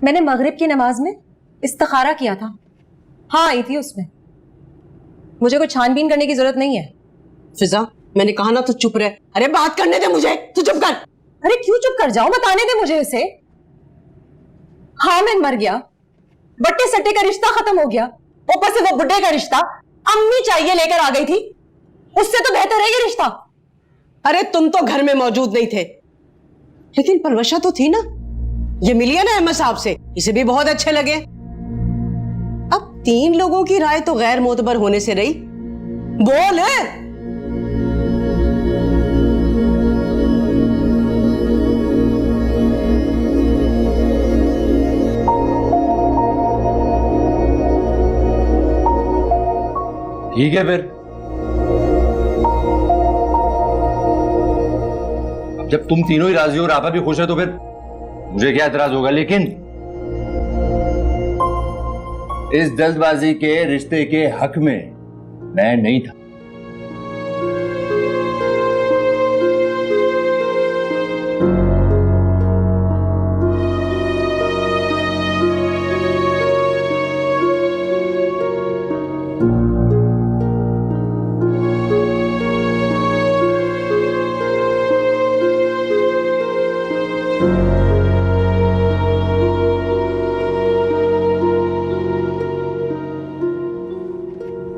मैंने मगरिब की नमाज में इस्तिखारा किया था। हाँ आई थी उसमें। मुझे कोई छानबीन करने की जरूरत नहीं है। फिजा, मैंने कहा ना तू चुप रह। अरे बात करने दे मुझे, तू चुप कर। अरे क्यों चुप कर जाऊं, बताने दे मुझे उसे। हाँ मैं मर गया, बट्टे सट्टे का रिश्ता खत्म हो गया, ऊपर से वो बुड्ढे का रिश्ता अम्मी चाहिए लेकर आ गई थी। उससे तो बेहतर है ये रिश्ता। अरे तुम तो घर में मौजूद नहीं थे, लेकिन पलवशा तो थी ना। ये मिली है ना अहमद साहब से, इसे भी बहुत अच्छे लगे। अब 3 लोगों की राय तो गैर मोतबर होने से रही। बोल। ठीक है फिर, अब जब तुम तीनों ही राजी हो और आपा भी खुश है तो फिर मुझे क्या एतराज होगा। लेकिन इस जल्दबाजी के रिश्ते के हक में मैं नहीं था।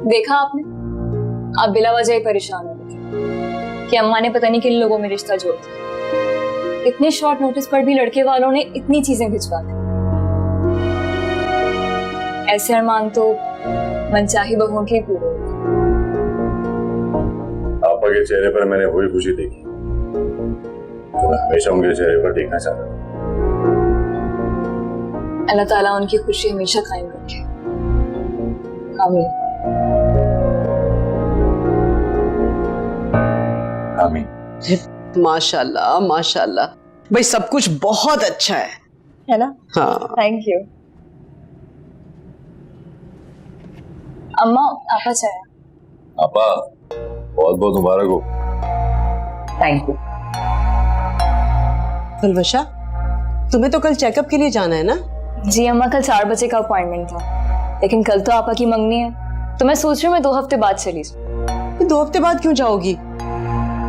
देखा आपने, आप बिला वजह ही परेशान हो गए थे कि अम्मा ने पता नहीं किन लोगों में रिश्ता जोड़ दिया। इतने शॉर्ट नोटिस पर भी लड़के वालों ने इतनी चीजें भिजवा दी। ऐसे अरमान तो मनचाही बहुओं के पूरे होते। आपा के चेहरे पर मैंने वही खुशी देखी तो मैं हमेशा उनके चेहरे पर देखना चाहता था। अल्लाह ताला उनकी खुशी हमेशा कायम रखे। आमीन। आमीन। माशाल्लाह माशाल्लाह, भाई सब कुछ बहुत अच्छा है ना। हाँ थैंक यू। अम्मा आपा चाहे। आपा बहुत बहुत मुबारक हो। Thank you. पलवशा, तुम्हें तो कल चेकअप के लिए जाना है ना? जी अम्मा, कल 4 बजे का अपॉइंटमेंट था, लेकिन कल तो आपा की मंगनी है, तो मैं सोच रही हूँ मैं 2 हफ्ते बाद चली जाऊँ। 2 हफ्ते बाद क्यों जाओगी?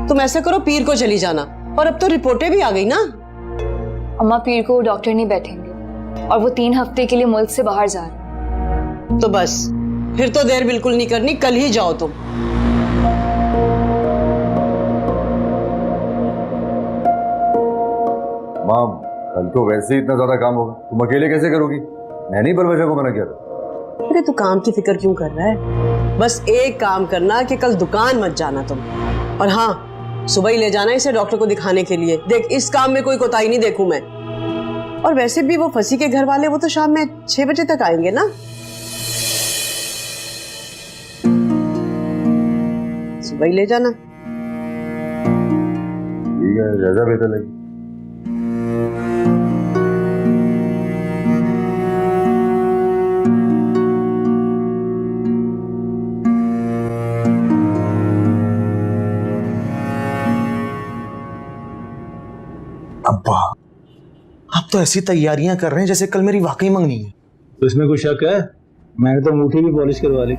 तुम ऐसे करो, पीर को चली जाना। और अब तो रिपोर्टें भी आ गई ना। अम्मा पीर को डॉक्टर नहीं बैठेंगे और वो 3 हफ्ते के लिए मुल्क से बाहर जा रहे हैं। तो बस फिर तो देर बिल्कुल नहीं करनी, कल ही जाओ तुम। माम, कल तो वैसे ही इतना ज्यादा काम होगा, तुम अकेले कैसे करोगी? मैं नहीं पलवशा को मना किया था। अरे तू काम की फिक्र क्यों कर रहा है? बस एक काम करना कि कल दुकान मत जाना तुम। और हाँ, सुबह ही ले जाना इसे डॉक्टर को दिखाने के लिए। देख, इस काम में कोई कोताही नहीं देखूं मैं। और वैसे भी वो फंसी के घर वाले वो तो शाम में 6 बजे तक आएंगे ना। सुबह ही ले जाना। ठीक है, ज्यादा बेहतर लगी। अब्बा, आप तो ऐसी तैयारियां कर रहे हैं जैसे कल मेरी वाकई मंगनी है। तो इसमें कोई शक है? मैंने तो अंगूठी भी पॉलिश करवा ली।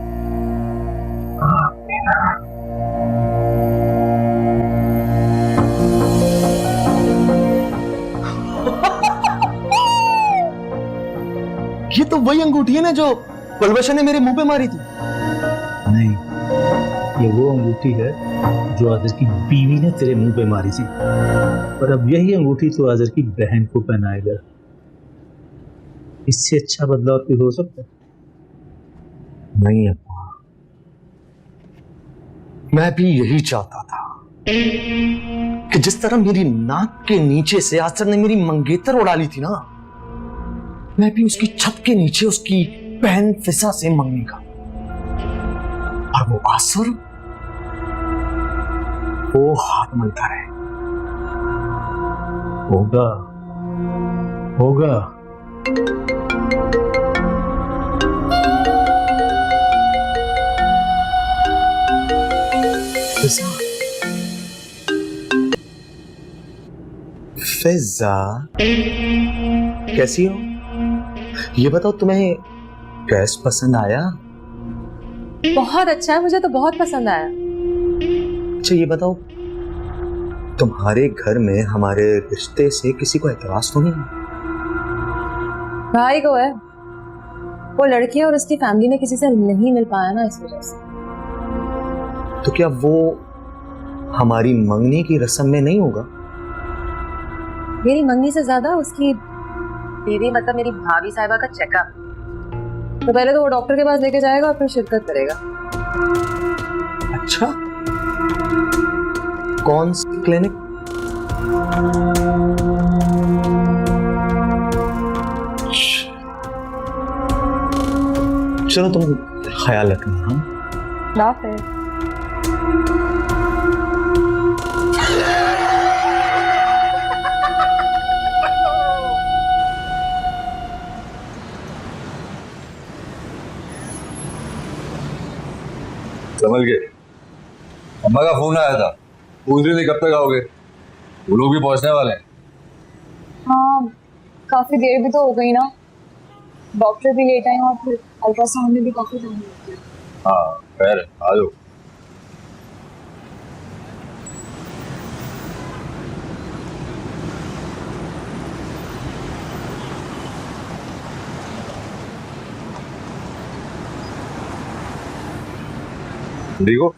ये तो वही अंगूठी है ना जो पलवशा ने मेरे मुंह पे मारी थी। नहीं, ये वो अंगूठी है जो आदर की बीवी ने तेरे मुंह पे मारी थी, और अब यही अंगूठी तो आदर की बहन को पहनाएगा। इससे अच्छा बदलाव कोई हो सकता है? नहीं अब्बा, मैं भी यही चाहता था कि जिस तरह मेरी नाक के नीचे से आसर ने मेरी मंगेतर उड़ा ली थी ना, मैं भी उसकी छत के नीचे उसकी बहन फिजा से मंगेगा। और वो आसर वो हाथ मलता रहे। होगा होगा। फिजा, कैसी हो? ये बताओ तुम्हें ड्रेस पसंद आया? बहुत अच्छा है, मुझे तो बहुत पसंद आया। अच्छा ये बताओ, तुम्हारे घर में हमारे रिश्ते से किसी को एतराज तो नहीं है? भाई को है, वो लड़की है और उसकी फैमिली में किसी से नहीं मिल पाया ना, इस वजह से। तो क्या वो हमारी मंगनी की रस्म में नहीं होगा? मेरी मंगनी से ज्यादा उसकी बीवी मतलब मेरी भाभी साहिबा का चेकअप। तो पहले तो वो डॉक्टर के पास लेके जाएगा और फिर शिरकत करेगा। अच्छा, कौन सी क्लिनिक? चलो तुम ख्याल रखना। हाँ डॉक्टर समझ गए। अम्मा का फोन आया था, पूछ रही थी कब तक आओगे। वो लोग भी पहुंचने वाले हैं। हाँ, काफी देर भी तो हो गई ना, डॉक्टर भी लेट आए और फिर अल्ट्रासाउंड में भी काफी टाइम लग गया। हाँ खैर, आ जाओ। ठीक हो?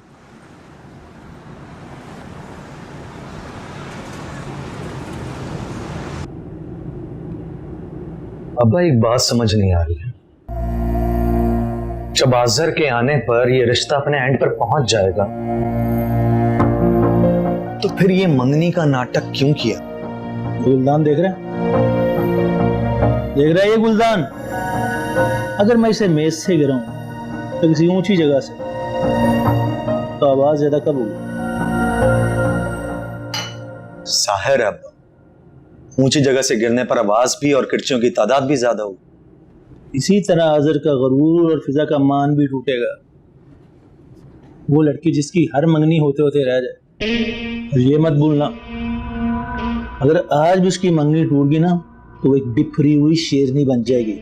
अब्बा एक बात समझ नहीं आ रही है, जब आजर के आने पर ये रिश्ता अपने एंड पर पहुंच जाएगा तो फिर ये मंगनी का नाटक क्यों किया? गुलदान देख रहे हैं? देख रहा है ये गुलदान? अगर मैं इसे मेज से गिराऊं तो किसी ऊंची जगह से, तो आवाज ज्यादा कब होगी? साहिर है अब्बा, ऊंची जगह से गिरने पर आवाज भी और किरचियों की तादाद भी ज्यादा होगी। इसी तरह आजर का गरूर और फिजा का मान भी टूटेगा। वो लड़की जिसकी हर मंगनी होते होते रह जाए। और ये मत भूलना, अगर आज भी उसकी मंगनी टूट गई ना तो वो एक बिखरी हुई शेरनी बन जाएगी।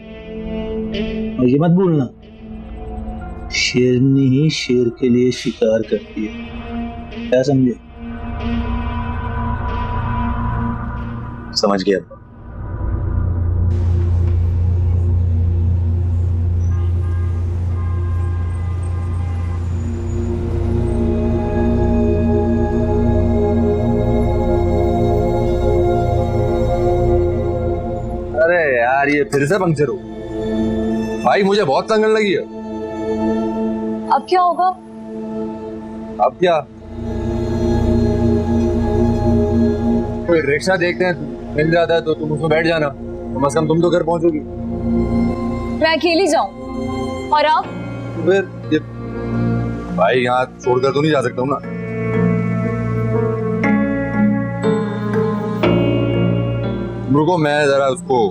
और ये मत भूलना, शेरनी ही शेर के लिए शिकार करती है। क्या समझे? समझ गया अब्बा। अरे यार, ये फिर से पंक्चर हो भाई, मुझे बहुत तंगन लगी है। अब क्या होगा? अब क्या, कोई रिक्शा देखते हैं, मिल जाता है तो तुम उसमें बैठ जाना, कम से कम तुम तो घर पहुंचोगी। मैं अकेली जाऊं और आप? फिर ये भाई यहाँ छोड़कर तो नहीं जा सकता हूँ ना। रुको, मैं जरा उसको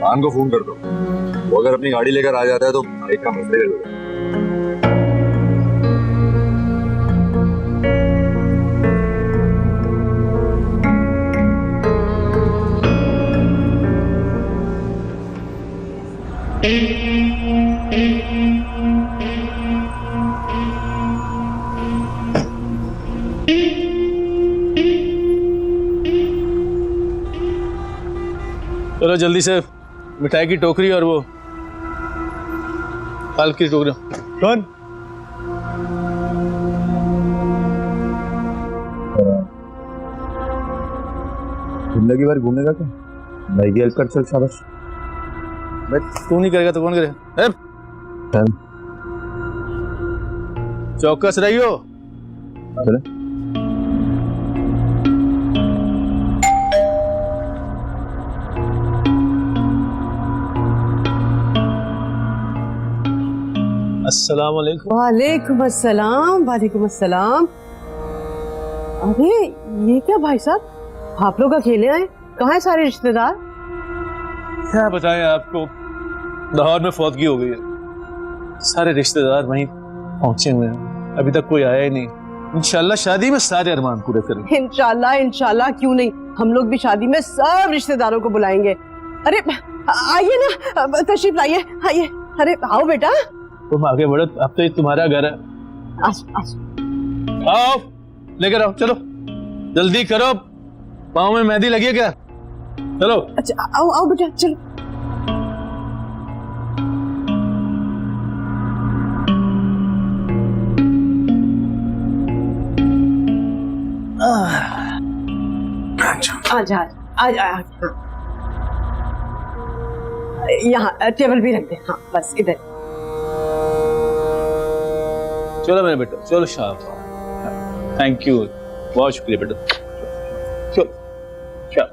खान को फोन करता हूँ, वो अगर अपनी गाड़ी लेकर आ जाता है तो एक काम मसले कर लो। चलो जल्दी से मिठाई की टोकरी और वो फल की टोकरी। कौन? जिंदगी भर घूमेगा क्या? भाई की हेल्प कर, चल शाबाश। भाई तू नहीं करेगा तो कौन करेगा? चौकस रहियो। चले। अस्सलाम वालेकुम। वालेकुम अस्सलाम। वालेकुम अस्सलाम। अरे ये क्या भाई साहब, आप लोग अकेले आए? कहाँ है सारे रिश्तेदार? क्या बताएं आपको, लाहौर में फौतगी हो गई है, सारे रिश्तेदार वहीं पहुंचे हुए हैं, अभी तक कोई आया ही नहीं। इंशाल्लाह शादी में सारे अरमान पूरे करेंगे। इंशाल्लाह इंशाल्लाह, क्यों नहीं, हम लोग भी शादी में सब रिश्तेदारों को बुलाएंगे। अरे आइए ना, तशरीफ लाइए, आइए। अरे आओ बेटा, तुम आगे बढ़ो, अब तो ये तुम्हारा घर है। आओ, लेकर आओ, चलो जल्दी करो, पाँव में मेहंदी लगी है क्या? चलो। अच्छा आओ आओ बेटा, चलो। आ जा, आ जा। यहाँ टेबल भी रख दे। हाँ बस इधर। चलो मेरे बेटा, चलो शाबाश, थैंक यू, बहुत शुक्रिया बेटा। चलो चलो,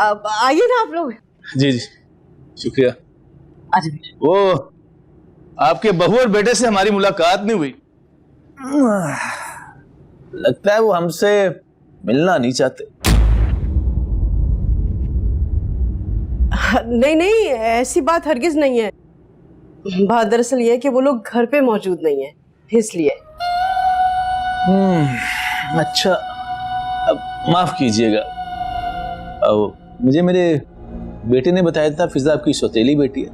अब आइए ना आप लोग। जी जी शुक्रिया। आजा बेटा। वो आपके बहू और बेटे से हमारी मुलाकात नहीं हुई, लगता है वो हमसे मिलना नहीं चाहते। नहीं नहीं, ऐसी बात हरगिज नहीं है। बात दरअसल ये है कि वो लोग घर पे मौजूद नहीं है, इसलिए। अच्छा, अब माफ कीजिएगा, अब मुझे मेरे बेटे ने बताया था फिजा आपकी सौतेली बेटी है।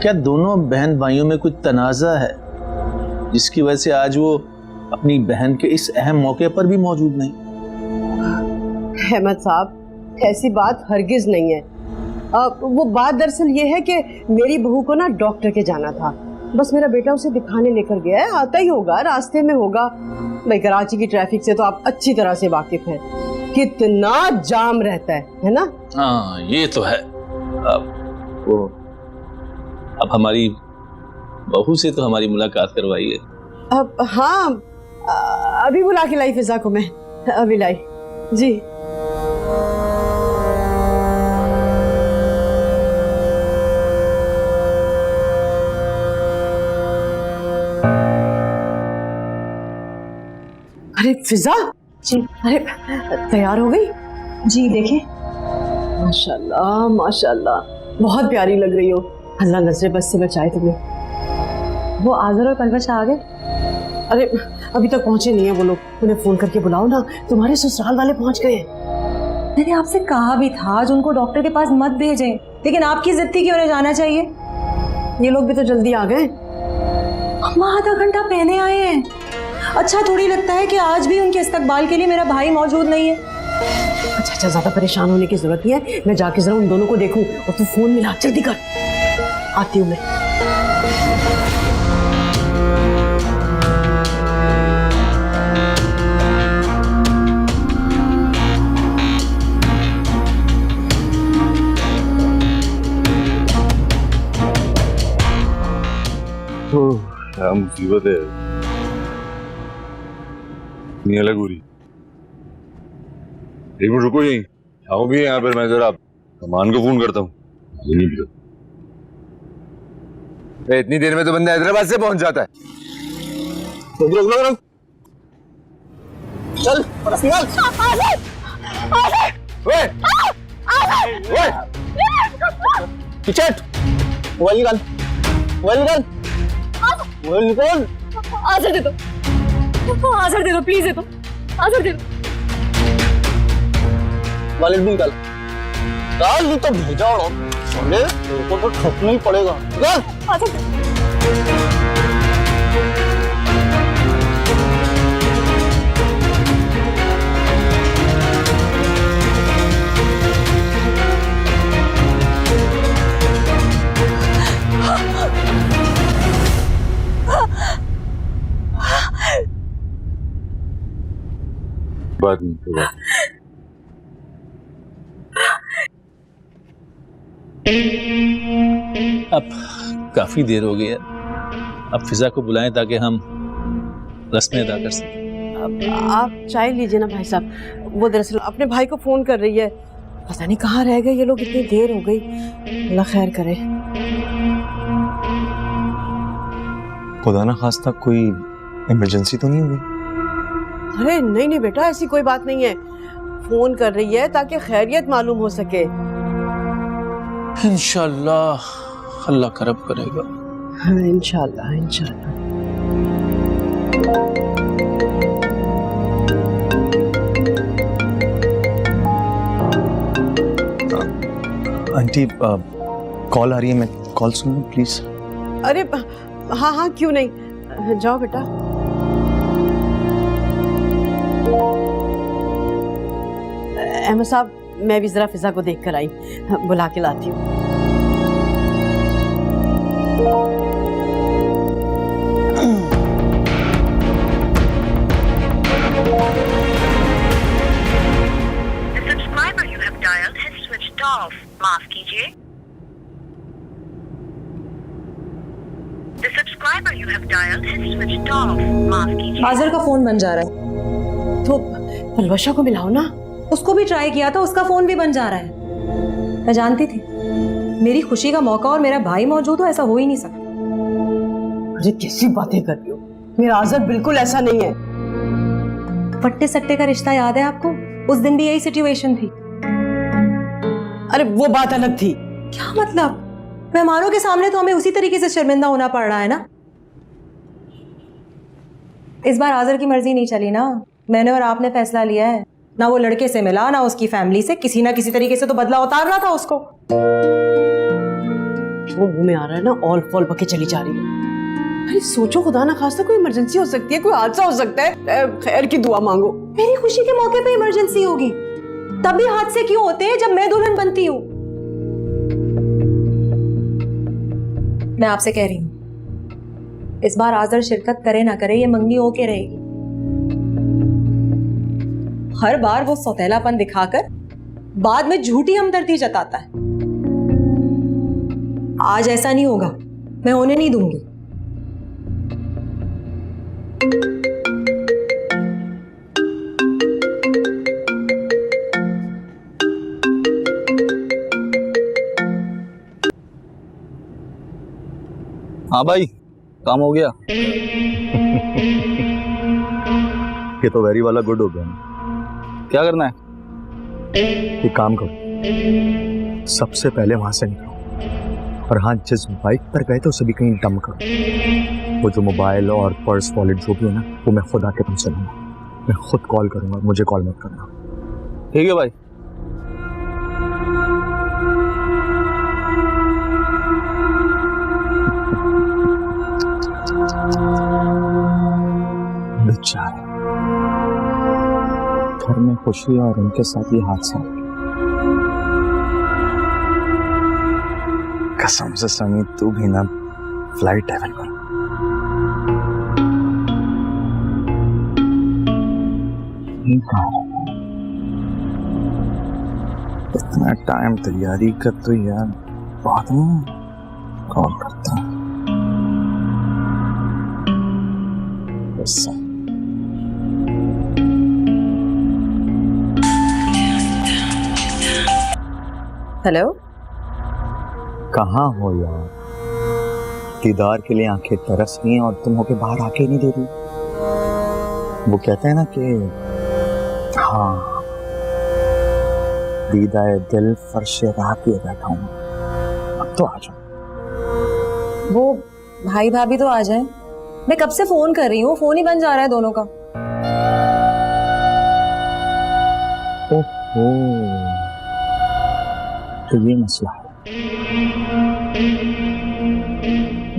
क्या दोनों बहन भाइयों में कुछ तनाज़ा है जिसकी वजह से आज वो अपनी बहन के इस अहम मौके पर भी मौजूद नहीं? अहमद साहब, ऐसी बात हरगिज नहीं है। वो बात दरअसल ये है कि मेरी बहू को ना डॉक्टर के जाना था, बस मेरा बेटा उसे दिखाने लेकर गया है, आता ही होगा, रास्ते में होगा। भाई कराची की ट्रैफिक से तो आप अच्छी तरह से वाकिफ हैं, कितना जाम रहता है ना? हाँ ये तो है। अब हमारी बहू से तो हमारी मुलाकात करवाइए। अब हाँ, अभी बुला के लाई फिजा को मैं, अभी लाई जी। अरे फिजा जी, अरे तैयार हो गई? जी देखे, माशाल्लाह माशाल्लाह, बहुत प्यारी लग रही हो। अल्लाह नजरे बस से बचाए तुम्हें। वो आजर और कलबशा आ गए? अरे अभी तक पहुंचे नहीं है वो लोग, उन्हें फोन करके बुलाओ ना, तुम्हारे ससुराल वाले पहुंच गए। मैंने आपसे कहा भी था आज उनको डॉक्टर के पास मत भेजें, लेकिन आपकी जिद थी कि उन्हें जाना चाहिए। ये लोग भी तो जल्दी आ गए। अम्मा आधा घंटा पहले आए हैं। अच्छा थोड़ी लगता है कि आज भी उनके इस्तकबाल के लिए मेरा भाई मौजूद नहीं है। अच्छा अच्छा, ज्यादा परेशान होने की जरूरत नहीं है, मैं जाके जरा उन दोनों को देखूं। और तू फोन मिला, जल्दी कर, आती हूँ मैं। क्या मुसीबत है, नहीं अलग हो रही। एक मिनट रुको, यहीं आओ भी यहाँ पर, मैं जरा कमान को फोन करता हूँ। इतनी देर में तो बंदा हैदराबाद से पहुंच जाता है। चल पीछे मोबाइल निकाल, मोबाइल निकाल, मोबाइल निकाल। आजर दे दो, आजर दे दो, प्लीज दे दो, आजर दे दो। वॉलेट भी निकाल, निकाल, नहीं तो भेजा और साले तेरे को तो ठोकना ही पड़ेगा। निकाल, आजर दे दो। बात नहीं तो बात। अब काफी देर हो गई है, अब फिजा को बुलाएं ताकि हम रस्में अदा कर सकें। आप चाय लीजिए ना भाई साहब, वो दरअसल अपने भाई को फोन कर रही है, पता नहीं कहाँ रह गए ये लोग, इतनी देर हो गई। अल्लाह खैर करे। खुदा ना खास्ता कोई इमरजेंसी तो नहीं हो गई? अरे नहीं नहीं बेटा, ऐसी कोई बात नहीं है, फोन कर रही है ताकि खैरियत मालूम हो सके। इंशाल्लाह अल्लाह करम करेगा। हाँ इंशाल्लाह इंशाल्लाह। आंटी कॉल आ रही है, मैं कॉल सुन लूं प्लीज? अरे हाँ हाँ, क्यों नहीं, जाओ बेटा। अहमद साहब, मैं भी जरा फिजा को देख कर आई, बुला के लाती हूँ। Subscriber you have dialled has switched off. माफ कीजिए। The subscriber you have dialed has switched off. माफ कीजिए। आजर का फोन बन जा रहा है। तो पलवशा को मिलाओ ना। उसको भी ट्राई किया था, उसका फोन भी बन जा रहा है। मैं जानती थी मेरी खुशी का मौका और मेरा भाई मौजूद हो, ऐसा हो ही नहीं सकता। अरे कैसी बातें कर रही हो, मेरा आजर बिल्कुल ऐसा नहीं है। पट्टे सट्टे का रिश्ता याद है आपको? उस दिन भी यही सिचुएशन थी। अरे वो बात अलग थी। क्या मतलब? मेहमानों के सामने तो हमें उसी तरीके से शर्मिंदा होना पड़ रहा है ना। इस बार आजर की मर्जी नहीं चली ना, मैंने और आपने फैसला लिया है। ना वो लड़के से मिला, ना उसकी फैमिली से, किसी ना किसी तरीके से तो बदला उतारना था उसको। वो मुंह में आ रहा है ना, ऑल फॉल पके चली जा रही है। अरे सोचो, खुदा ना खास्ता कोई इमरजेंसी हो सकती है, कोई हादसा हो सकता है, खैर की दुआ मांगो। मेरी खुशी के मौके पे इमरजेंसी होगी, तब भी हादसे क्यों होते हैं जब मैं दुल्हन बनती हूँ? मैं आपसे कह रही हूँ, इस बार आजर शिरकत करे ना करे, ये मंगनी होके रहेगी। हर बार वो सौतेलापन दिखाकर बाद में झूठी हमदर्दी जताता है। आज ऐसा नहीं होगा, मैं होने नहीं दूंगी। हाँ भाई, काम हो गया। ये तो वेरी वाला गुड हो गया। क्या करना है? एक काम करो, सबसे पहले वहां से निकलो और हाँ, जिस बाइक पर गए थे उसे भी कहीं डंप करो। वो जो मोबाइल और पर्स वॉलेट जो भी है ना, वो मैं खुद आके तुमसे लूंगा। मैं खुद कॉल करूंगा, मुझे कॉल मत करना। ठीक है भाई। बेचारे, घर में खुशी और उनके साथ ही हादसा। कसम से सनी, तू भी ना फ्लाइट ट्रैवल कर। इतना टाइम तैयारी कर तो यार, बाद में कॉल करता हूँ। हेलो, कहाँ हो यार? दीदार के लिए आंखें तरस रही हैं और तुम होके बाहर आके नहीं दे रही। वो कहते हैं ना कि हाँ, दीदाए दिल फर्शे राह पे बैठा हूँ, अब तो आ जाओ। वो भाई भाभी तो आ जाए। मैं कब से फोन कर रही हूँ, फोन ही बन जा रहा है दोनों का। ओहो, तो ये मसला है।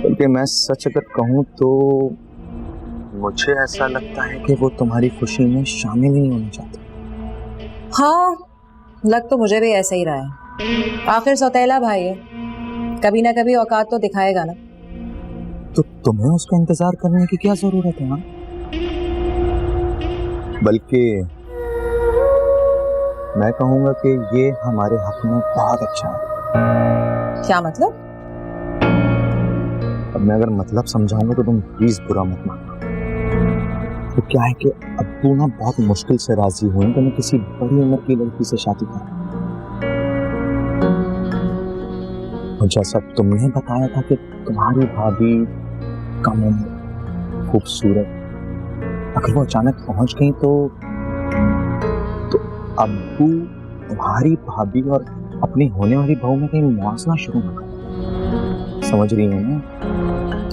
बल्कि मैं सच अगर कहूँ तो मुझे ऐसा लगता है कि वो तुम्हारी खुशी में शामिल ही नहीं होना चाहते। हाँ, लग तो मुझे भी ऐसा ही रहा है। आखिर सौतेला भाई है, कभी ना कभी औकात तो दिखाएगा ना। तो तुम्हें उसका इंतजार करने की क्या जरूरत है? बल्कि मैं कहूंगा कि ये हमारे हक में बहुत अच्छा है। क्या मतलब? अब मैं अगर मतलब समझाऊंगा तो तुम प्लीज बुरा मत मानना। तो क्या है कि अब्बू ना बहुत मुश्किल से राजी हुए कि मैं किसी बड़ी उम्र की लड़की से शादी करूं। और जैसा तुमने बताया था कि तुम्हारी भाभी कम उम्र, खूबसूरत, अगर वो अचानक पहुंच गई तो अब्बू तुम्हारी भाभी और अपनी होने वाली बहू में कहीं मुआवजा शुरू न कर। समझ रही है ना?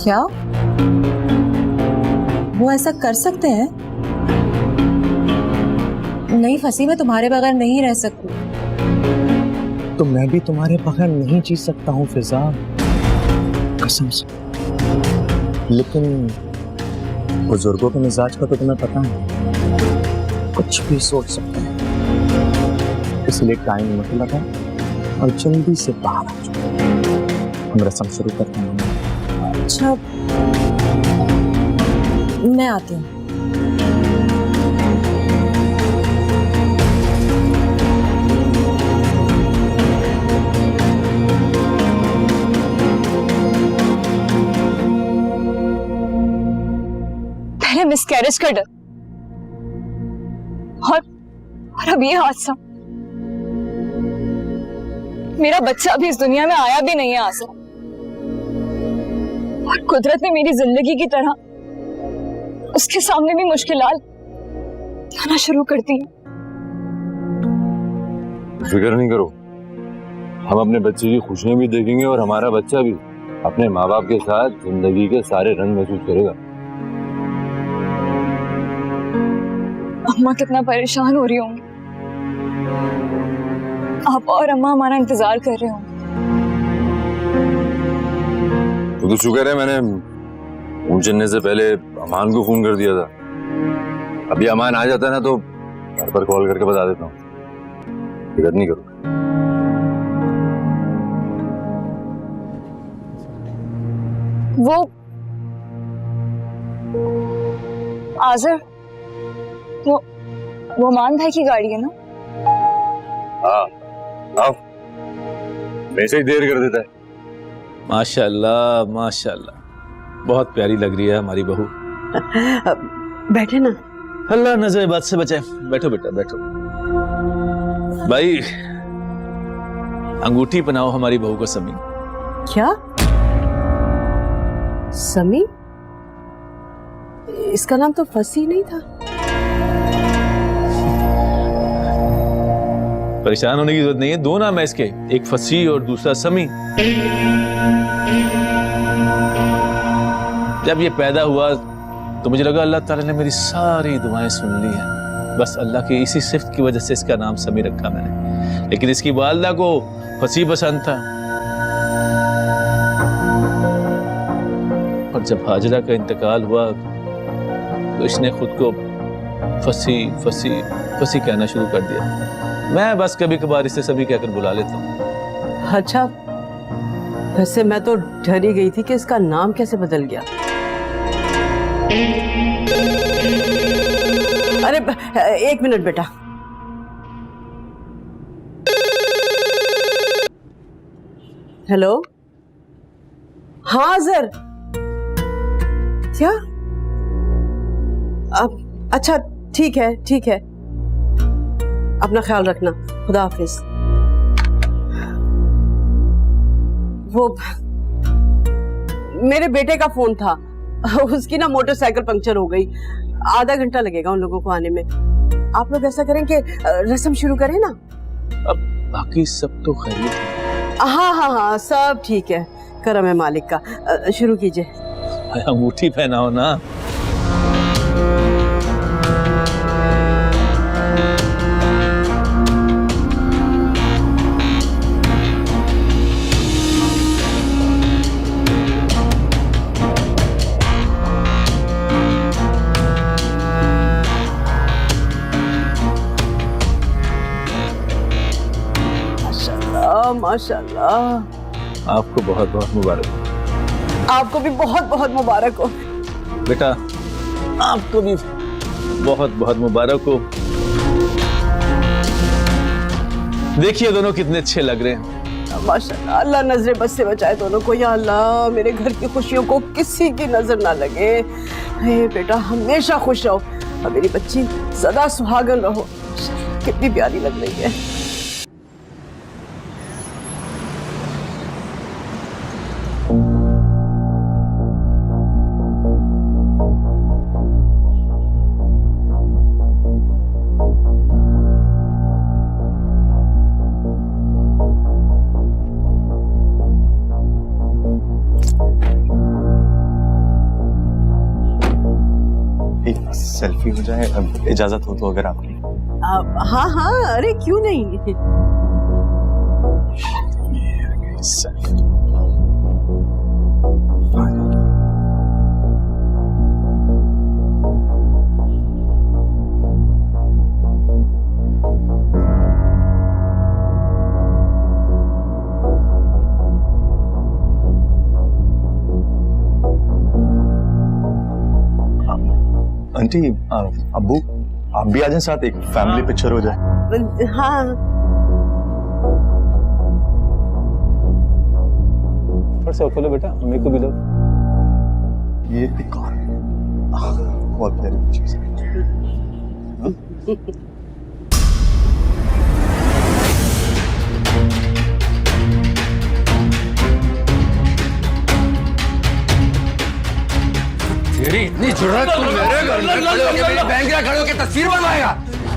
क्या वो ऐसा कर सकते हैं? नहीं फंसी, मैं तुम्हारे बगैर नहीं रह सकती। तो मैं भी तुम्हारे बगैर नहीं जी सकता हूँ फिजा, कसम से। लेकिन बुजुर्गों के मिजाज का तो तुम्हें पता है, कुछ भी सोच सकते हैं। इसलिए टाइम मत लगाओ और जल्दी से बाहर आ जाओ, हम रस्म शुरू करते हैं। अच्छा, मैं आती हूँ। पहले मिसकैरेज का डर और अब ये हादसा। मेरा बच्चा भी इस दुनिया में आया भी नहीं है आसरा, और कुदरत ने मेरी जिंदगी की तरह उसके सामने भी मुश्किलात लाना शुरू कर दी। फिक्र नहीं करो, हम अपने बच्चे की खुशियां भी देखेंगे और हमारा बच्चा भी अपने माँ बाप के साथ जिंदगी के सारे रंग महसूस करेगा। अम्मा कितना परेशान हो रही होंगी, आप और अम्मा हमारा इंतजार कर रहे होंगे। तो शुक्र है मैंने फोन चलने से पहले अमान को फोन कर दिया था। अभी अमान आ जाता है ना तो घर पर कॉल करके बता देता हूँ, फिक्र नहीं करो। वो आज़र, वो अमान भाई की गाड़ी है ना? हाँ, आओ, वैसे ही देर कर देता है। माशाल्लाह माशाल्लाह, बहुत प्यारी लग रही है हमारी बहू। बैठे ना। अल्लाह नजर बात से बचाए। बैठो बेटा बैठो। भाई अंगूठी पहनाओ हमारी बहू को समी। क्या? समी? इसका नाम तो फसी नहीं था। परेशान होने की जरूरत नहीं है, दो नाम है इसके, एक फसी और दूसरा समी। जब ये पैदा हुआ तो मुझे लगा अल्लाह ताला ने मेरी सारी दुआएं सुन ली हैं। बस अल्लाह की इसी सिफ्त की वजह से इसका नाम समी रखा मैंने। लेकिन इसकी वालिदा को फसी पसंद था, और जब हाजरा का इंतकाल हुआ तो इसने खुद को फसी फसी फसी कहना शुरू कर दिया। मैं बस कभी कभार इसे सभी कहकर बुला लेता हूँ। अच्छा, वैसे मैं तो डर ही गई थी कि इसका नाम कैसे बदल गया। अरे एक मिनट बेटा। हेलो, हाँ सर। क्या? अब अच्छा, ठीक है ठीक है, अपना ख्याल रखना, खुदा हाफिज। वो मेरे बेटे का फोन था, उसकी ना मोटरसाइकिल पंक्चर हो गई, आधा घंटा लगेगा उन लोगों को आने में। आप लोग ऐसा करें कि रस्म शुरू करें ना। अब बाकी सब तो खैरियत है। हाँ हाँ हाँ, सब ठीक है, करम है मालिक का। शुरू कीजिए। अंगूठी पहनाओ ना। माशाल्लाह। आपको बहुत बहुत मुबारक हो। आपको भी बहुत बहुत मुबारक हो बेटा, आपको भी बहुत बहुत मुबारक हो। देखिए दोनों कितने अच्छे लग रहे हैं। माशाल्लाह, अल्लाह नजरे बस से बचाए दोनों को। या अल्लाह, मेरे घर की खुशियों को किसी की नजर ना लगे। हे बेटा, हमेशा खुश रहो और मेरी बच्ची सदा सुहागन रहो। कितनी प्यारी लग रही है। सेल्फी हो जाए, अब इजाजत हो तो, अगर आपकी। हाँ हाँ, अरे क्यों नहीं। आंटी अब्बू आप भी आ जाएं साथ, एक फैमिली पिक्चर हो जाए। हाँ और सब खोलो बेटा, मेरे को भी दो। ये एक और बहुत प्यारी चीज है। तेरी इतनी जरूरत तू मेरे घर में खड़े होके मेरी बहन के खड़े होके तस्वीर बनवाएगा?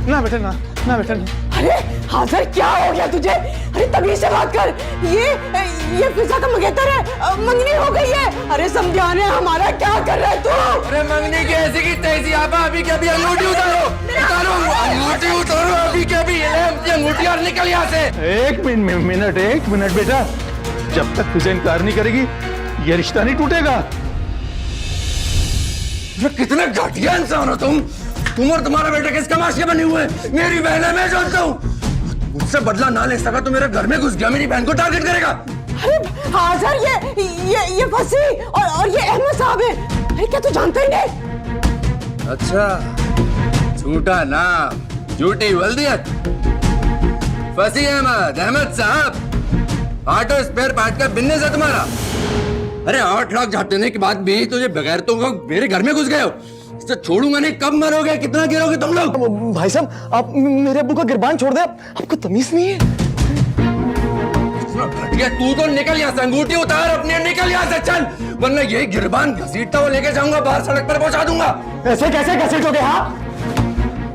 ना बेटा ना बेटा ना। अरे हाजिर क्या हो गया तुझे? अरे तमीज से बात कर। ये फिजा का मंगेतर है, मंगनी हो गई है। अरे समझाने हमारा क्या कर रहा है तू? अरे मंगनी की ऐसी की तैसी आपा, अभी के अभी अंगूठी उतारो अंगूठी उतारो अभी के अभी। ये अंगूठी और निकल यहाँ से। एक मिनट बेटा, जब तक फिजा इनकार नहीं करेगी ये रिश्ता नहीं टूटेगा। कितने घटिया इंसान हो तुम और तुम्हारा बेटा किस कमाश के बने हुए हैं? मेरी बहन है, मैं जानता हूँ। मुझसे बदला ना ले सका तो मेरे घर में घुस गया, मेरी बहन को टारगेट करेगा। अरे हाजिर ये फसी और ये अहमद साहब है। अरे क्या तू जानता ही नहीं? अच्छा, झूठा नाम, झूठी वल्दियत। फसी अहमद साहब, ऑटो स्पेयर पार्ट का बिजनेस है तुम्हारा। अरे 8 लाख झाट देने के बाद भी तुझे बगैर तो मेरे घर में घुस गए हो। इससे छोड़ूंगा नहीं। कब मरोगे, कितना गिरोगे तुम लोग? भाई साहब आप मेरे अब्बू का गिरबान छोड़ दे, आपको तमीज नहीं है। तू तो निकल यहाँ से, अंगूठी उतार अपनी, निकल यहाँ से चल, वरना यही गिरबान घसीटता हुआ लेके जाऊंगा, बाहर सड़क पर पहुंचा दूंगा। ऐसे कैसे घसीटोगे? हाँ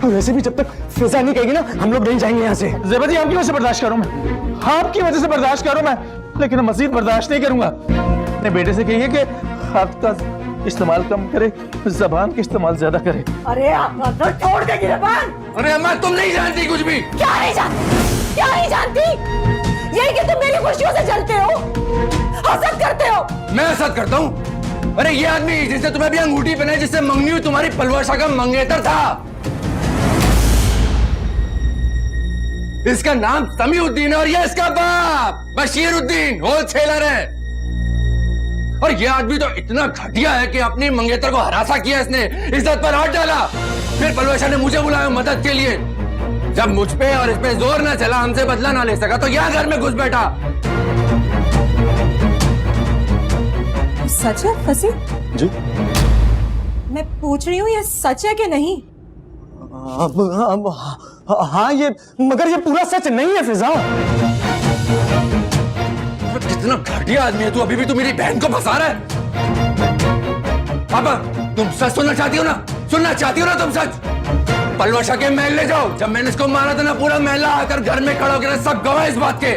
वैसे भी जब तक फिजा नहीं कहेगी ना हम लोग नहीं जाएंगे यहाँ से। ज़ेबदी आपकी वजह से बर्दाश्त करूं मैं, आपकी वजह से बर्दाश्त करूं मैं, लेकिन मजीद बर्दाश्त नहीं करूंगा। अपने बेटे से कहिए कि हाथ का इस्तेमाल कम करे, जबान का इस्तेमाल ज्यादा करे। अरे आप छोड़ दे गिरबान। अरे अम्मा तुम नहीं जानती कुछ भी। क्या नहीं जानती? यही कि तुम मेरी खुशियों से जलते हो, हसद करते हो। मैं हसद करता हूँ? अरे ये आदमी जिसने तुम्हें भी अंगूठी पहनाई, जिससे मंगनी हुई तुम्हारी पलवाशा का मंगेतर था, इसका नाम समीउद्दीन है और ये इसका बाप बशीरुद्दीन होलसेलर है। और ये आदमी तो इतना घटिया है कि अपनी मंगेतर को हरासा किया इसने, इज्जत पर हाथ डाला। फिर पलवाशा ने मुझे बुलाया मदद के लिए। जब मुझ पे और इस पे जोर ना चला, हमसे बदला ना ले सका, तो यहाँ घर में घुस बैठा। सच है फसी? जी मैं पूछ रही हूँ ये सच है कि नहीं? हाँ ये, मगर ये पूरा सच नहीं है फिजा। कितना घटिया आदमी है तू, अभी भी तू मेरी बहन को फंसा रहा है। पापा तुम सच सुनना चाहती हो ना? सुनना चाहती हो ना तुम सच? पलवाशा के महल ले जाओ। जब मैंने इसको मारा था ना, पूरा महल आकर घर में खड़ा होकर सब गवाह इस बात के।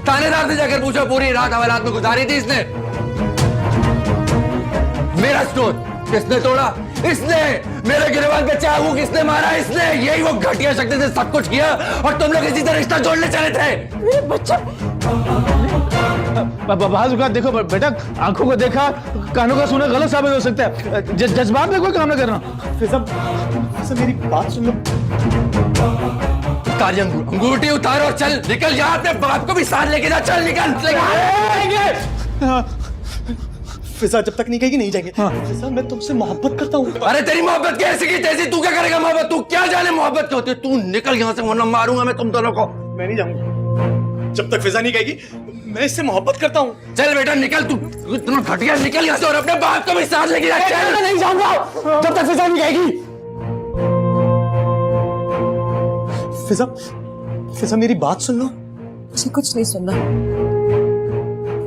थानेदार से जाकर पूछो, पूरी रात हवालात में गुजारी थी इसने। मेरा स्टोर किसने तोड़ा? इसने। मेरे गिरबान पे चाकू किसने मारा? इसने। यही वो घटिया शक्ति से सब कुछ किया और तुम लोग इसी तरह रिश्ता जोड़ने चले थे। मेरे बच्चा बाजुका देखो बेटा, आंखों को देखा कानों का सुना गलत साबित हो सकता है। जज्बात में कोई काम ना करना। फिजा मेरी बात सुन लो। उतार अंगूठी उतार और चल निकल। यहाँ अपने बाप को भी साथ लेके जा। चल निकल। फिजा जब तक नहीं कहेगी नहीं जाएंगे। फिजा मैं तुमसे मोहब्बत करता हूँ। अरे तेरी मोहब्बत कैसी की तैसी, तू क्या करेगा मोहब्बत? तू क्या जाने मोहब्बत क्या होती है? तू निकल यहाँ से वरना मारूंगा मैं तुम दोनों को। मैं नहीं जाऊंगा जब तक फिजा नहीं कहेगी मैं इससे मोहब्बत करता हूँ। चल बेटा निकल, तू इतना घटिया, निकल यहाँ से और अपने बाप को भी साथ लेके जा। चल। मैं नहीं जाऊंगा जब तक फिजा नहीं कहेगी। फिजा मेरी बात सुन लो। मुझे कुछ नहीं सुनना।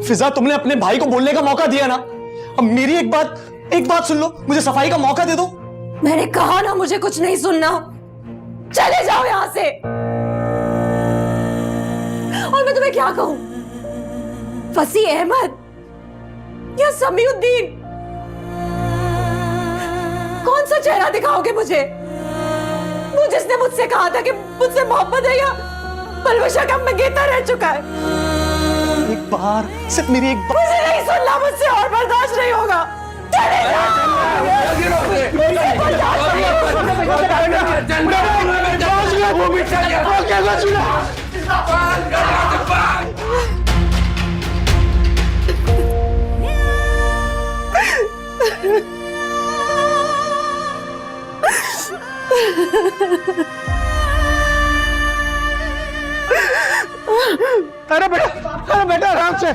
फिजा तुमने अपने भाई को बोलने का मौका दिया ना, अब मेरी एक बात सुन लो, मुझे सफाई का मौका दे दो। मैंने कहा ना मुझे कुछ नहीं सुनना। चले जाओ यहाँ से। और मैं तुम्हें क्या कहूं? फसी अहमद या समीउद्दीन, कौन सा चेहरा दिखाओगे मुझे? वो जिसने मुझसे कहा था कि मुझसे मोहब्बत है, या पलवशा का मंगेतर रह चुका है? बार, सिर्फ मेरी एक बार। मुझे नहीं सुनना, मुझसे और बर्दाश्त नहीं होगा। चले अरे बेटा आराम से।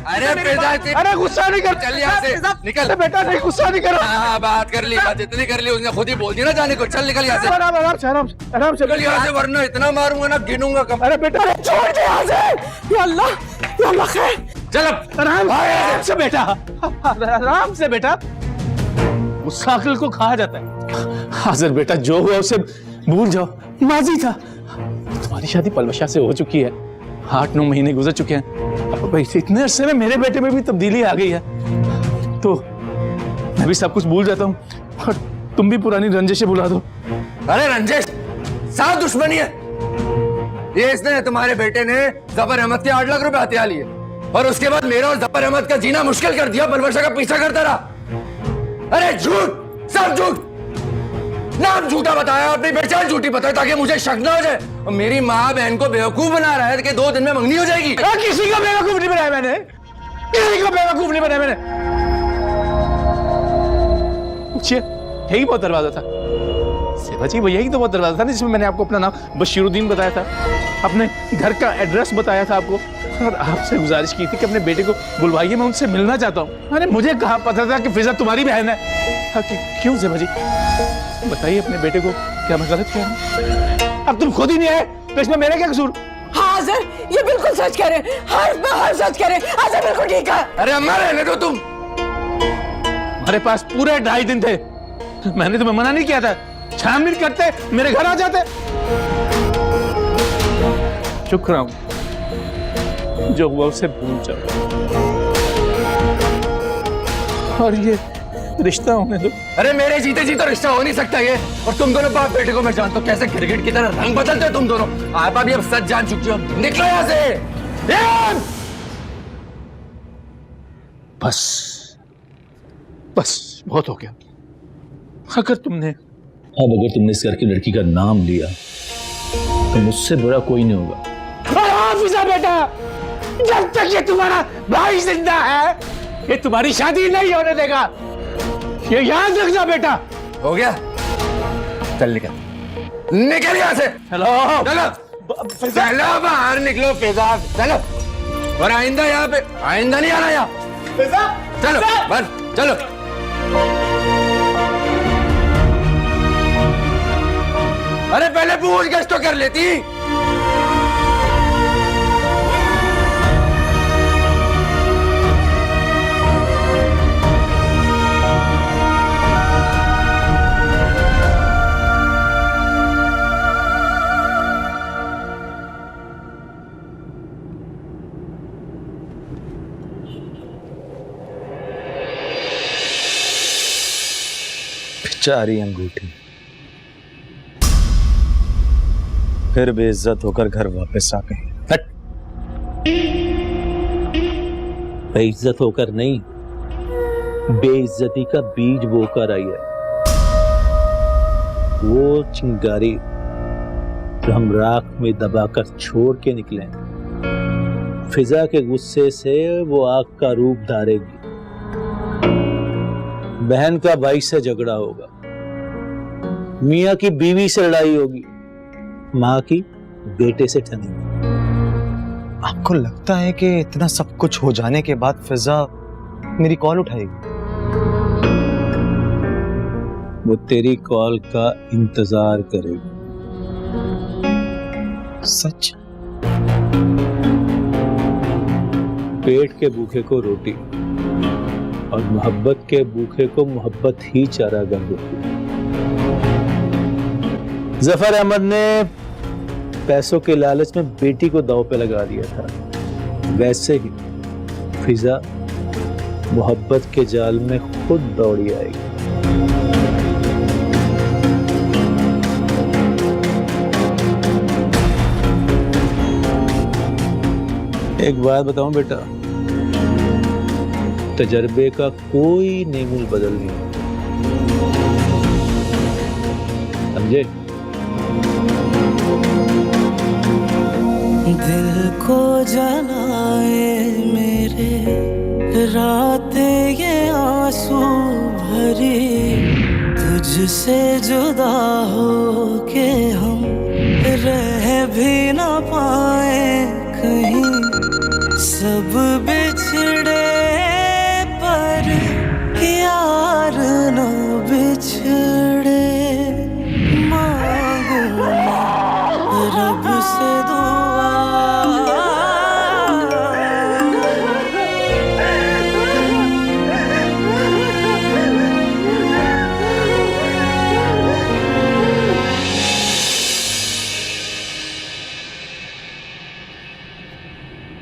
अरे गुस्सा नहीं कर, चल यहाँ से, निकल। अरे बेटा नहीं, गुस्सा नहीं करो। हाँ, बात कर ली, बात इतनी कर ली, उसने खुद ही बोल दिया ना जाने को। चल निकल यहाँ से, आराम से निकल यहाँ से, वरना इतना मारूंगा ना गिनूंगा कम। अरे बेटा छोड़ दे यहाँ से। या अल्लाह खैर। चल अब आराम से बेटा, आराम से बेटा। गुस्सा अक्ल को कहा जाता है। हाजिर बेटा, जो हुआ उसे भूल जाओ, माजी था। तुम्हारी शादी पलवशा से हो चुकी है, 8-9 महीने गुजर चुके हैं। अब इतने अरसे में मेरे बेटे में भी तब्दीली आ गई है, तो मैं भी सब कुछ भूल जाता हूँ और तुम भी पुरानी रंजिशें भुला दो। अरे रंजिश, साथ दुश्मनी है ये। इसने, तुम्हारे बेटे ने जफर अहमद के 8 लाख रुपए हथिया लिए और उसके बाद मेरा और जफर अहमद का जीना मुश्किल कर दिया। पलवशा का पीछा करता रहा। अरे झूठ, सब झूठ। नाम झूठा बताया, अपनी पहचान झूठी बताई ताकि मुझे शक न हो जाए। और मेरी माँ बहन को बेवकूफ बना रहा है कि 2 दिन में मंगनी हो जाएगी। किसी को बेवकूफ नहीं बनाया मैंने, किसी को बेवकूफ नहीं बनाया मैंने। पूछिए, यही वो दरवाजा था सेवा जी, वो यही तो वो दरवाजा था ना जिसमें मैंने आपको अपना नाम बशीरुद्दीन बताया था, अपने घर का एड्रेस बताया था आपको, और आपसे गुजारिश की थी कि अपने बेटे को बुलवाइए, मैं उनसे मिलना चाहता हूँ। अरे मुझे कहाँ पता था कि फिजा तुम्हारी बहन है। क्यों सेवा जी, बताइए अपने बेटे को, क्या मैं गलत किया हूं? अब तुम खुद ही नहीं आए तो इसमें मेरा क्या कसूर? हाँ सर, ये बिल्कुल सच कह रहे हैं, हर सच कह रहे हैं। हाँ सर, बिल्कुल ठीक है। अरे अम्मा रहने दो तुम। हमारे पास पूरे 2.5 दिन थे, मैंने तुम्हें मना नहीं किया था। छानबीन करते, मेरे घर आ जाते। चुप रहा हूं, जो हुआ उसे भूल जाओ और ये रिश्ता होने दो। अरे मेरे जीते जी तो रिश्ता हो नहीं सकता ये। और तुम दोनों बाप बेटे को मैं जानता हूँ कैसे गिरगिट की तरह रंग बदलते हो तुम दोनों। आप अभी अब सच जान चुकी हो, निकलो यहाँ से। बस बहुत हो गया। अगर तुमने इस घर की लड़की का नाम लिया तो मुझसे बुरा कोई नहीं होगा। हाफिजा बेटा, जब तक ये तुम्हारा भाई जिंदा है, ये तुम्हारी शादी नहीं होने देगा, ये याद रखना बेटा। हो गया, चल निकल, निकल यहाँ से। हेलो, चलो बाहर निकलो फिजा, चलो। और आइंदा यहाँ पे, आइंदा नहीं आना यहाँ। चलो बस, चलो। अरे पहले पूछ गछ तो कर लेती। बेचारी अंगूठी फिर बेइज्जत होकर घर वापस आ गई। बेइज्जत होकर नहीं, बेइज्जती का बीज बोकर आई है। वो चिंगारी जो हम राख में दबाकर छोड़ के निकले, फिजा के गुस्से से वो आग का रूप धारेगी। बहन का भाई से झगड़ा होगा, मियाँ की बीवी से लड़ाई होगी, माँ की बेटे से ठनेगी। आपको लगता है कि इतना सब कुछ हो जाने के बाद फिजा मेरी कॉल उठाएगी? वो तेरी कॉल का इंतजार करेगी। सच? पेट के भूखे को रोटी और मोहब्बत के भूखे को मोहब्बत ही चारागाह देती। जफर अहमद ने पैसों के लालच में बेटी को दांव पे लगा दिया था, वैसे ही फिजा मोहब्बत के जाल में खुद दौड़ी आएगी। एक बात बताऊं बेटा, तजर्बे का कोई नेमुल बदल नहीं है, समझे? दिल को जलाए मेरे रातें ये आंसू भरी, तुझसे जुदा हो के हम रह भी ना पाए कहीं, सब बिछड़े पर यार न बिछड़े, मांगू मैं रब से दुआ।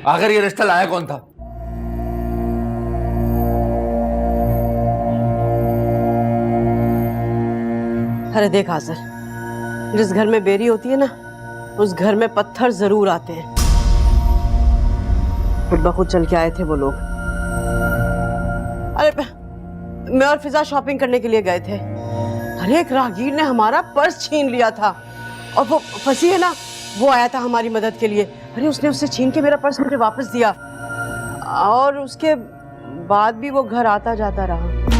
आखिर ये रिश्ता लाया कौन था? अरे देख आजर, जिस घर में बेरी होती है ना, उस घर में पत्थर जरूर आते हैं। खुद ब खुद चल के आए थे वो लोग। अरे मैं और फिजा शॉपिंग करने के लिए गए थे। अरे एक राहगीर ने हमारा पर्स छीन लिया था, और वो फंसी है ना, वो आया था हमारी मदद के लिए। अरे उसने उससे छीन के मेरा पर्स मुझे वापस दिया, और उसके बाद भी वो घर आता जाता रहा।